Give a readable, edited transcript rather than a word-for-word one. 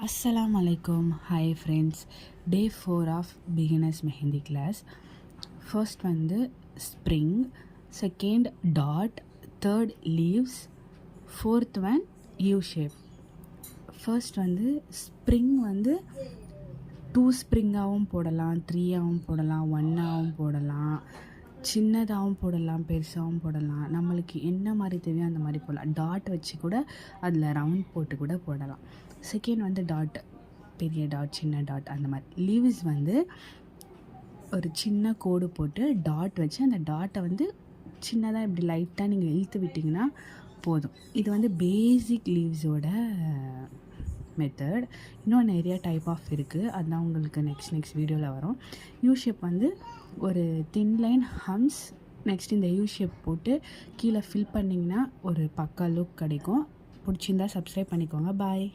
Assalamu alaikum. Hi friends. Day 4 of beginners mehendi class. First வந்து spring, second dot, third leaves, fourth one U shape. First வந்து spring வந்து 2 ஸ்ப்ரிங்காகவும் போடலாம், 3ஆகவும் போடலாம், 1ஆகவும் போடலாம், சின்னதாகவும் போடலாம், பெருசாகவும் போடலாம். நம்மளுக்கு என்ன மாதிரி தேவையோ அந்த மாதிரி போடலாம். டாட் வச்சு கூட அதில் ரவுண்ட் போட்டு கூட போடலாம். செகண்ட் வந்து டாட், பெரிய டாட், சின்ன டாட், அந்த மாதிரி. லீவ்ஸ் வந்து ஒரு சின்ன கோடு போட்டு டாட் வச்சு அந்த டாட்டை வந்து சின்னதாக இப்படி லைட்டாக நீங்கள் இழுத்து விட்டிங்கன்னா போதும். இது வந்து பேசிக் லீவ்ஸோட மெத்தட். இன்னும் நிறைய டைப் ஆஃப் இருக்குது, அதுதான் உங்களுக்கு நெக்ஸ்ட் வீடியோவில் வரும். யூ ஷேப் வந்து ஒரு தின் லைன் ஹம்ஸ், நெக்ஸ்ட் இந்த யூ ஷேப் போட்டு கீழே ஃபில் பண்ணிங்கன்னா ஒரு பக்கா லுக் கிடைக்கும். பிடிச்சிருந்தா சப்ஸ்கிரைப் பண்ணிக்கோங்க. பாய்.